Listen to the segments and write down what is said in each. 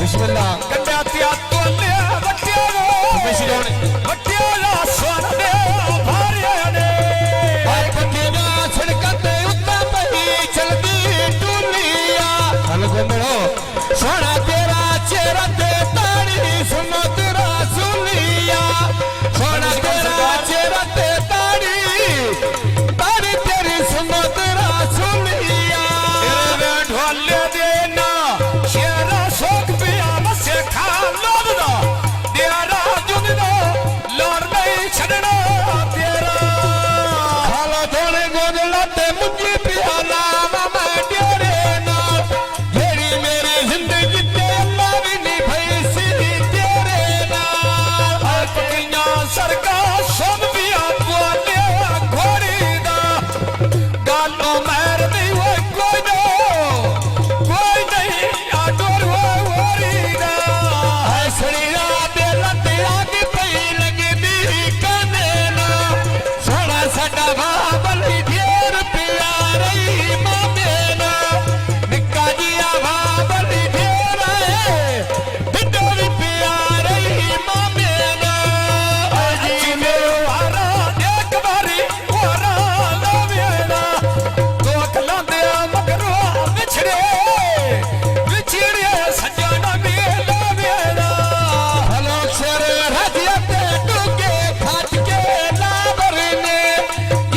बिस्मिल्लाह गंडा त्या तोले वटिया वटिया सोन दे भारिया ने भाई कन्या छिड़कते उतना पही चलती टुलिया हल घुमड़ो सोना तेरा चेहरा ते ताड़ी सुनो तेरा सुलिया सोना तेरा चेहरा ते ताड़ी ताड़ी तेरी सुनो तेरा सुलिया तेरे ढोले देना शेरा शोक पिया मसे खा लोदना तेरा जुगनो लोर नहीं छड़ना तेरा खाला थोड़े गोदला ते मुझे पियाला मामा तेरे नाल जेरी मेरी जिंदगी ते अल्लाह भी नहीं भई सी तेरे नाल पकिया सरकार सब पिया बोले घोड़ी दा गालो मैर नहीं वो कोई नहीं आडोर वो ओरी दा हसड़िया दे लते आगे पई लगदी कने ना सोना साडा बाबली ढेर प्यारी मामे ना निक्का जिया बाबली ढेर है बिड्डो भी प्यारी मामे ना जी मेरो वारा एक बारी वारा लवेला दो कलांदे मगरो विछड़े सजना मेला मेला हलो शेर राजिया ते टूके खाट के लाबरने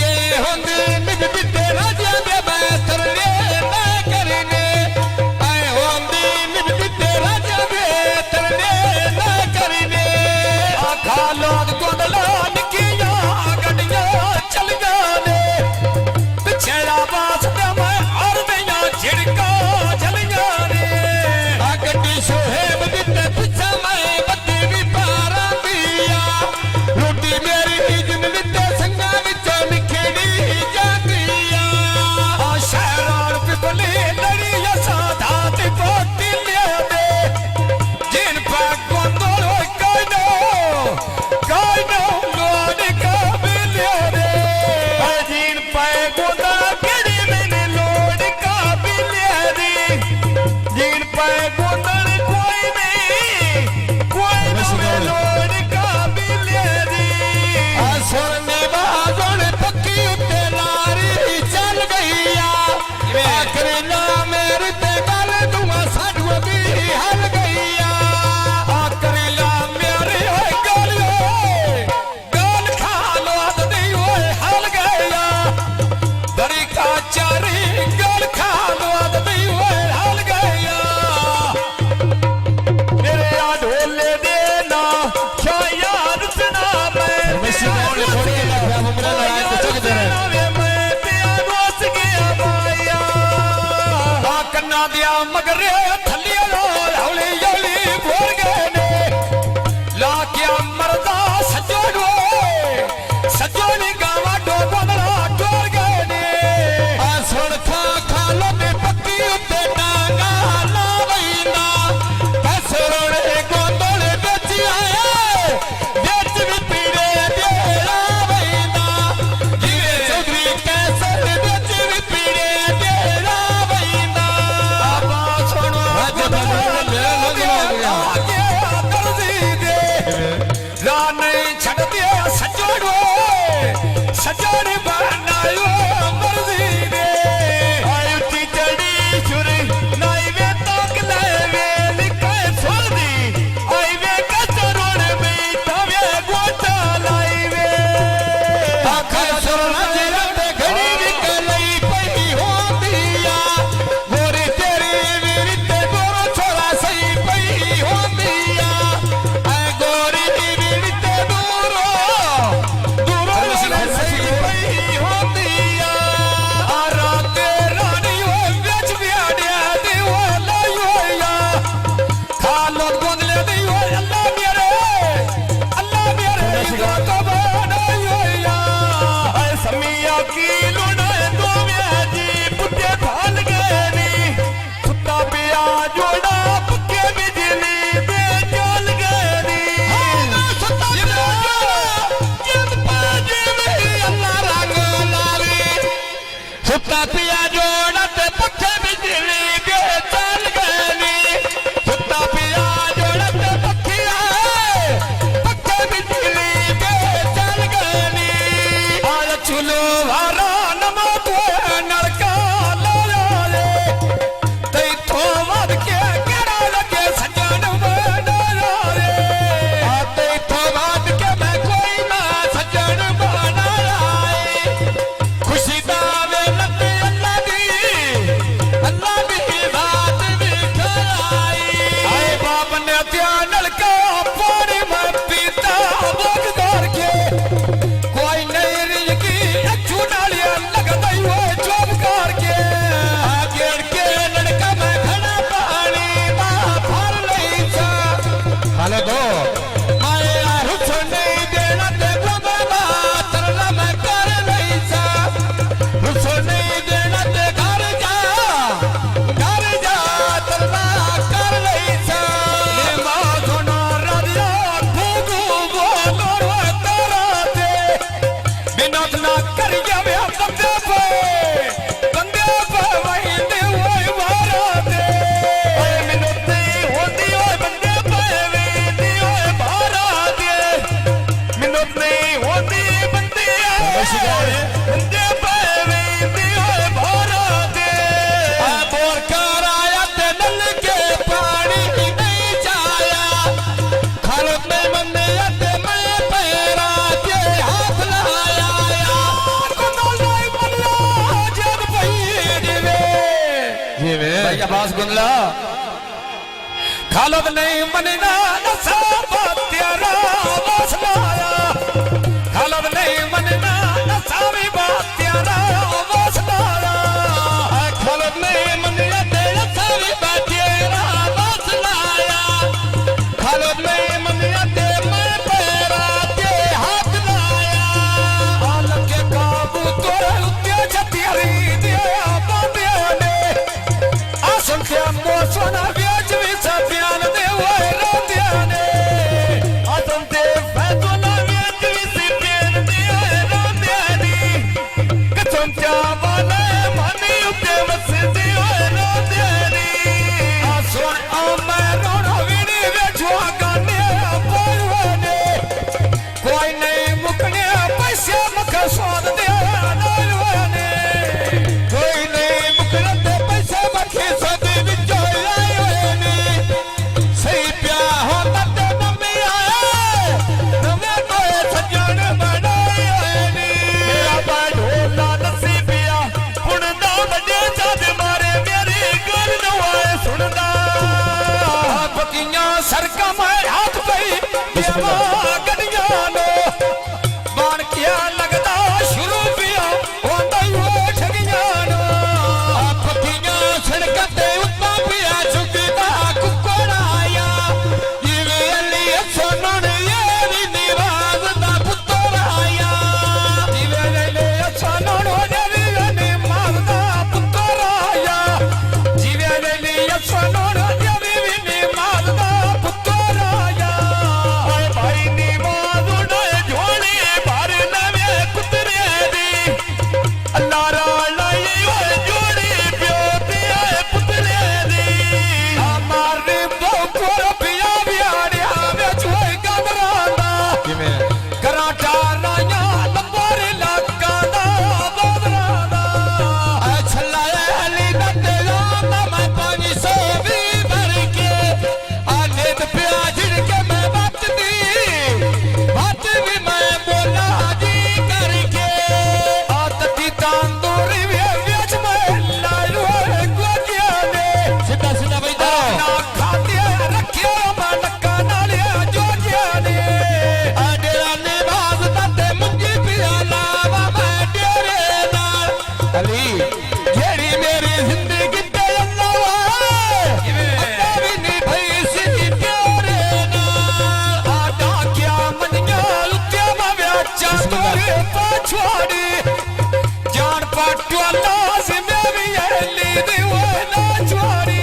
ये होंदे निज बिते राजिया दे बैतर ने ना करने आए होंदे निज बिते राजिया दे तरने ना करने आखा लोग गोदला निकिया गड्डियां चल जाने पिछड़ा बास दे मैं और दिया झिड़का चल जाने गड्डी सोहेब बिते पिछा मैं बत्ती भी पारा दिया रोटी मेरी जिन बिते संगा विचों निखेड़ी जातिया शहरान पिपली लड़िया साधा ती पोती ले दे जिन पर गोंदल कोई नो लोड का भी ले दे जिन पर गोंदल केड़ी मैंने लोड का भी ले दे जिन पर गोंदल कोई नो लोड का भी ले दे सोने बागों पक्की उत्ते लारी चल गईया आखिरी ना मेरे ते गल दुआ साडू दी हल गईया आखिरी ला मेरे होए गाल खा लो नहीं होए हल गया दरी का चारी गाल खा लो नहीं होए हल गया मेरे ढोले देना क्या याद सुना मैं कन्ना दिया मगर थलिया हौली हौली बोल गए ने ला क्या मरदा सजो नी गावा डोबला डोल गए ने सुन खा खा लो ने पक्की उत्ते डांगा ला वईना पैसरोड़े गोंदोले बेच आए बेच भी पीड़े देरा वईना जीवे चौधरी कैसे बेच भी पीड़े देरा वईना बाबा सुनो दर्जी दे ला नहीं छड़ दिया सजोड़ बनायो मर्जी दे आयुति चढ़ी छुरी नाई वे तोक ले वे लिखाए सोदी आई वे कचरोड़ में तवे गोटा लाई वे आखा सुरना जेरा ते घड़ी निकलई पई होंदिया मोरी तेरी वीर ते दोरो छोरा सही पई होंदिया ऐ गोरी वीर ते दोरो सही पई होंदिया आरा तेरा नहीं हो बेच बियाड़िया दी हो लाई होया खालो गोंदले नहीं हो अल्लाह मेरे इधर तो नहीं होया ऐ समिया की लुड़े दो जी पुट्टे भाल गए नी सुता पिया जोड़ा पक्के बिजली दे चल गए नी सुता पिया जिद पाजे में अल्लाह रंग लावी सुता पिया जोड़ा ते पक्के बिजली के चल गए नी सुता पिया भाई अब्बास गुंदला खालद नहीं मनना नसा तेरा वसलाया खालद नहीं मनना नसा भी बात तेरा वसलाया खालद नहीं मनना नसा भी बात तेरा वसलाया खालद नहीं मनना ते मैं तेरा ते हाथ लाया हाल के काबू तोरे उत्ते छतियारी दे बांधे ने आसन के मोसना व्याज भी सत्यान दे ओए रोंदिया ने आसन ते फैसला व्याज भी सत्यान दे ओए रोंदिया नी कसम चावले मनी उत्ते वसदे ओए रोंदिया नी आसन आ मैं रोना वीडी वेठो गाने बोलवे ने कोई नहीं मुकने पैसे मख स्वाद दे नालवे ने कोई नहीं मुकने ते पैसे मखे सदे विच आए होए ने सही प्या होंदा ते नमी आए नवे कोई सजण बनाए होए ने मेरा बाढोला नसीबिया हुणदा वडे जद मारे मेरी गल न आए सुनदा पकियां सरका मैं हाथ पई देवा गडियां नो बाण किया लगदा शुरू पिया होंदा ही वो ठगियां नो पकियां सड़क ते उत्ता पिया झुकदा कुकड़ाया जिवे अली सुनण ये निवाज दा पुत्तर आया जिवे अली सुनण ये निवाज दा पुत्तर आया जिवे अली सुनण ये निवाज दा पुत्तर आया हाय भाई निवाज उड़े झोली भर नवे कुतरे दी अल्लाह रालाई ओए जोड़ी प्यो पिया पुतरे दी हमारे बोकोर पिया बियाड़िया विच होए गबरांदा किवें कराटा राया नंबर लाका दा बोदरांदा ऐ छलाए अली नते लांदा मैं 500 भी भर के आने ते पिया झिड़के मैं बात भी मैं बोला जी करके आतती तांदूरी वेच मैं लालू गोजिया ने सीधा सीधा बैठा ना खाते रखियो मनका नाले जोजिया ने डेरा ने बाग ताते मुंजी पिया लावा मैं डेरे नाल अली जेड़ी मेरी जिंदगी ते अल्लाह अल्लाह भी नहीं भई सी तेरे नाल आदा क्या मनिया लुत्या व्याचा तोरे पाछवाड़ी जान पाटो लाज़िम भी अली दी ओए नाचवाड़ी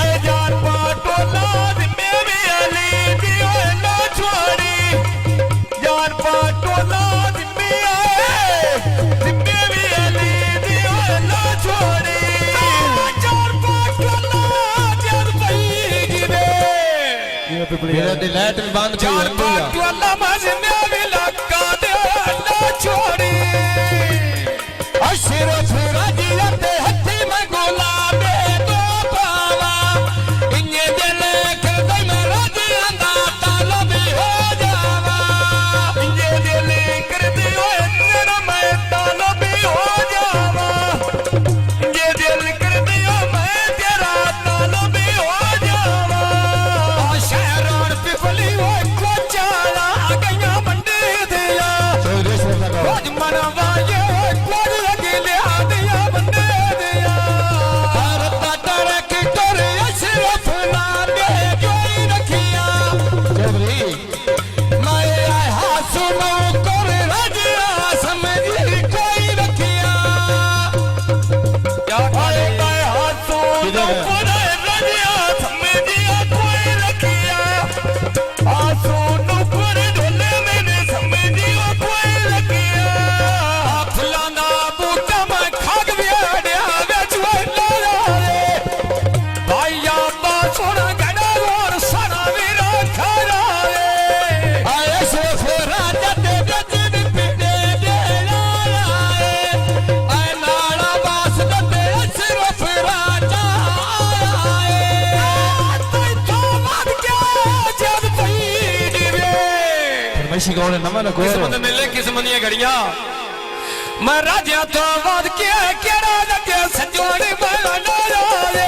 ऐ जान पाटो लाज़िम भी अली दी ओए नाचवाड़ी जान पाटो लाज़िम भी अली दी ओए नाचवाड़ी जान पाटो लाज़िम भई गिरे मेरा दिल लाइट भी बंद जान पाटो अल्लाह मज़ने भी लगा दे ना छोड़ी अशरफ राजिया ते हथी में गुलाबे तो पावा इन्ने दिल कर दे मैं राजिया दा तालब हो जावा इन्ने दिल कर दे ओए तेरा मैं तालब हो जावा इन्ने दिल कर दे ओ मैं तेरा तालब हो जावा शहरान पिपली ओ को चाला गया मंडी दिया रोज मनवा ये कोज लगी लिया दिया बंदे दिया भारत डर की टोर अशरफ नामे जोई रखिया जबरी मैं आया सुनो कर रजिया समझी कोई रखिया क्या मैं आया सुनो कर रजिया समझी कोई रखिया आसुनो कर ढोले मैंने समझी कोई रखिया फुलाना बूटा मैं खाग बियाड़िया विच लाया रे भाईया बा सोना गड़ा और सारा वीरा खारा रे आए सिर्फ राजा ते गजन पिंडे दे लाया रे आए नाला बास दे सिर्फ राजा आया रे तो बात क्या जब पई रे फरमाइशी कौन है नमन को किस्मत मिले किस्मत दी घड़ियां मैं राजा तो वाद के केड़ा लगे संजोड़ी मैं नारा रे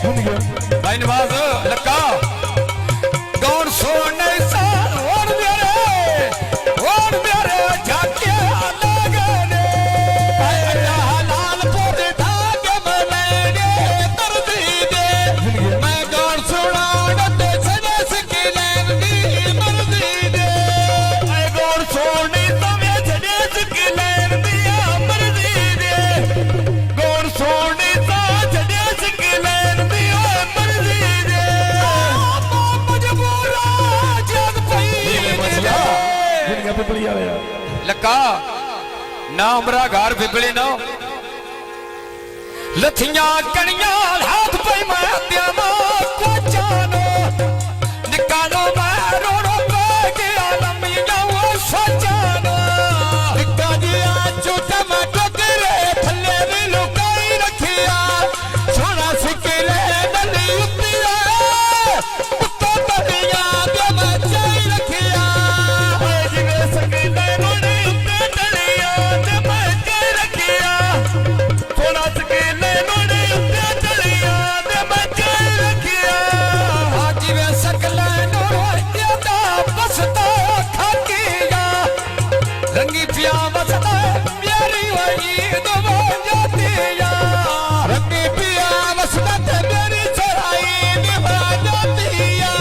भाई नवाज लक्का गौर सोने सा और मेरे जाके लगने लाल पुर धागे मलेने दर्दी दे मैं गौर सुनाने ते सने सकिलेन दी मर्दी दे गौर सोने तवे जड़े सकिलेन दी मर्दी दे गौर सोने ता जड़े सकिलेन दी मर्दी दे मजबूरा जग पई लक्का ना उमरा घर बिबली ना लथियां कणियां हाथ पे मैं देवा को जानो निकालो मैं रोड़ो पे गया लम्बियां वो सजानो निक्का जिया झूठा मैं टोकरे थल्ले भी लुकाई रखिया सोना सकिले नली उत्तिया उत्तो तलिया दे मैं चाई रखिया जिवे सकीले रोड़े उत्ते डलिया ते मैं के रखिया थोड़ा सकीले रोड़े उत्ते डलिया ते मैं के रखिया जिवे सकले नोड़िया दा बसता खाकिया रंगी पिया बसता मेरी वही दबा जातिया रंगी पिया वसदा ते मेरी चढ़ाई निभा जातिया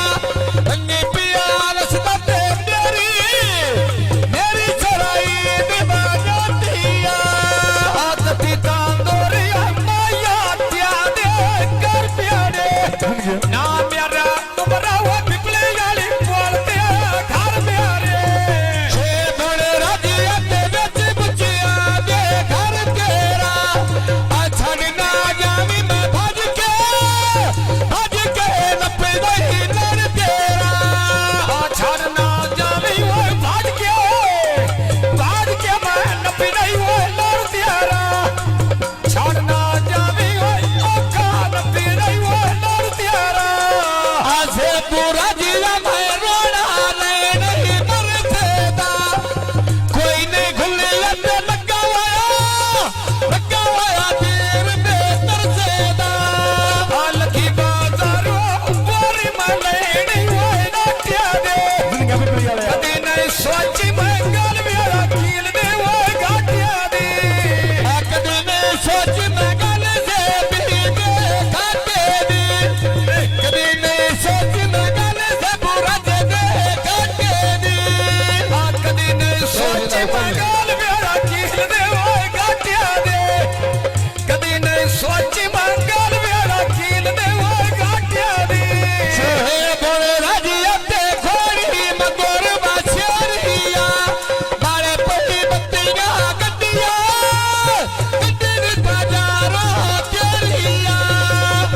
रंगी पिया वसदा ते मेरी चढ़ाई निभा जातिया आदती तांदोरिया माया त्या दे कर प्यारे ना मेरा उमरा वो पिपले वाली बोलते घर प्यारे छे भोले राजिया ते बेच बुचिया दे घर तेरा अछन ना जावी मैं भज के नपे दही नर तेरा छड़ना जावी वो भाग के मैं नपी नहीं वो लड़ तेरा छड़ना जावी वो ओका नपी नहीं वो लड़ तेरा आसे पूरा जिला मैं रोना नहीं मरतेदा कोई नहीं खुले लटे लगा हुआ तीर में तरसेदा लखी बाजारो बोरी में लेनी वो नाट्या दे कदी नहीं सोची मैं गल मेरा कील दे वो घाटिया दे कदी नहीं सोच मैं गल से पीने खाते दी कदी नहीं सोच मैं गल से बुरा दे खाते दी कदी नहीं सोची मैं गल मेरा कील दे वो घाटिया दे कदी नहीं सोची मैं गल मेरा कील दे वो घाटिया दे सोहे बोले राजिया ते घोड़ी मगोर बाछरिया बारे पली बत्तियां गड्डिया गड्डी बाजारों तेरिया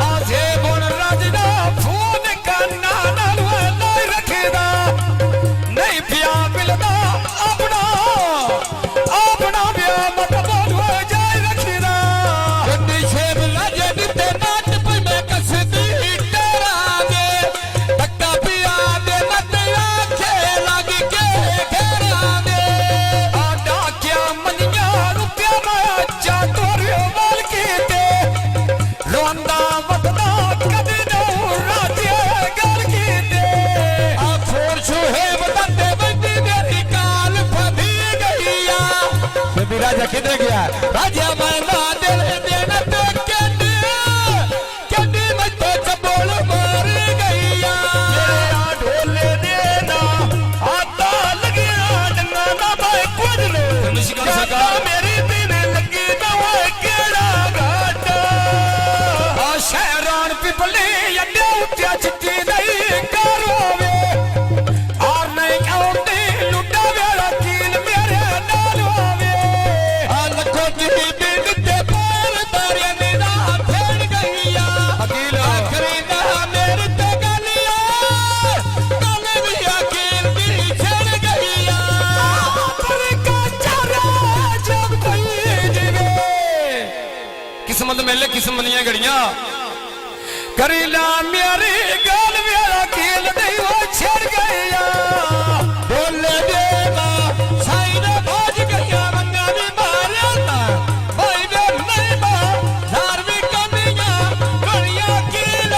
आजे बोल राजना फोन करना नाल नहीं रखेदा नहीं पिया मिलदा अपना ब्याह मत बोल हो जाए रखेदा गड्डी शेब लाजे दिते नाट पे मैं कसदी डरांगे धक्का पिया दे मत आखे लग के घेरांगे आडा क्या मनिया रुपया मैं चातुर्य वाल कीते रोंदा वतदा कदी नू राजे गल कीते आखोर छुहे बताते बंदी मेरी काल फंदी गईया बेबी राजा किधर गया राजा मैं ना दिल देना तो कैंडी मैं तो चबोल मार गईया मेरा ढोले देना आता लगिया डंगा ना मैं कुछ ले मेरी दिन लगी ना वो केड़ा घाटा शहरान पिपली अड्डे उत्या चिट्टी नहीं करोवे और नहीं आउंदी लुड्डा वेला कील मेरे नाल होवे लखो जी बिंद ते पैर तारे निरा फेड़ गईया आखरी ना मेरे ते गलिया कल भी अकेल भी छड़ गईया पर का चारा जब कोई जीवे किस्मत मेले किस्मत ਦੀਆਂ घड़ियां करीला मेरी गल मेरा कील नहीं वो छड़ गया बोले देवा साई ने भज गईया मंगा भी मारना भाई दे नहीं बा धार भी कमियां गलियां कील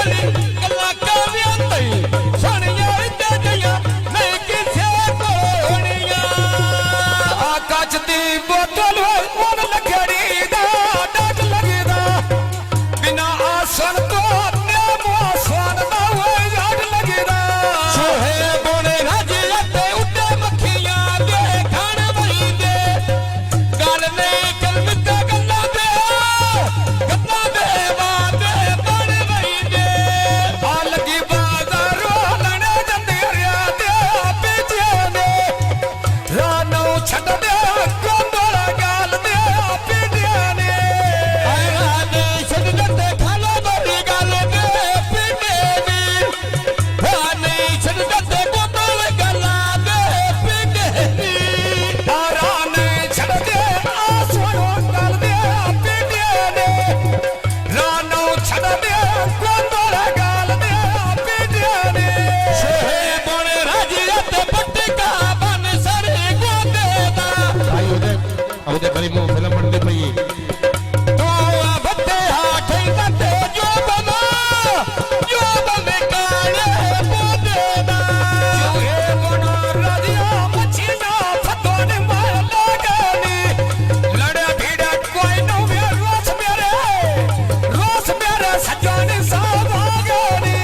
ਸਾਰੀ ਫਿਲਮ ਬਣਦੀ ਪਈ ਏ ਤੂੰ ਆ ਬੱਤੇ ਹਾਠੇ ਕੱਤੇ ਜੋ ਬਮਾ ਜੋ ਬੰਦੇ ਕਾਲੇ ਬੋਦੇ ਦਾ ਜੋ ਇਹ ਗੁਣਾ ਰਜਿਆ ਮੱਛੀਆਂ ਫਤੋਂ ਨੇ ਮਾਰ ਲਾਗਣੀ ਲੜਿਆ ਭੀੜਾ ਕੋਈ ਨੂੰ ਵੇ ਰੋਸ ਮੇਰੇ ਸੱਜਣ ਸਾਵਾਗਣੀ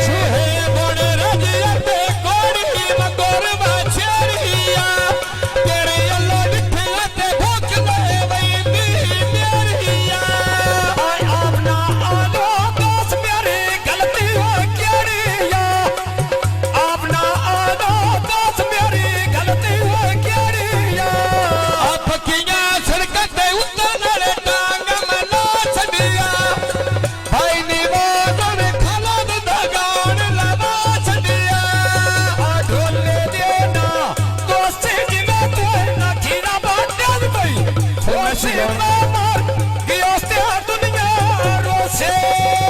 ਸੁਹੇ ਬਣ ਰਜਿਆ ਤੇ ਕੋੜੀ ਮਗਰ ਬਾਛੜੀਆ ਤੇਰੇ ਅੱਲਾ ਡਿੱਠੇ ਤੇ ਭੁੱਖ ਲੈ ਵੈਂਦੀ ਮੇਰੀਆ ਆਏ ਆਪਣਾ ਆਲੋ ਦੋਸ ਮੇਰੇ ਗਲਤੀ ਹੋ ਕਿਹੜੀਆ ਆਪਣਾ ਆਲੋ ਦੋਸ ਮੇਰੀ ਗਲਤੀ ਹੋ ਕਿਹੜੀਆ ਆ ਪੱਕੀਆਂ ਸੜਕਾਂ ਤੇ ਉੱਤੋਂ ਨਾਲੇ ਟਾਂਗ ਮੈਂ ਨਾ ਛੱਡਿਆ ਭਾਈ ਨੀ ਮੋਦ ਵੇ ਖਾਲਾ ਦਾ ਗਾਣ ਲਵਾ ਛੱਡਿਆ ਆ ਢੋਲੇ ਦੇ ਨਾ ਦੋਸਤੀ ਜਿਵੇਂ ਤੂੰ ਨਾ ਖੀਰਾ ਬਾਟਿਆ ਬਈ ਹੋਸੀ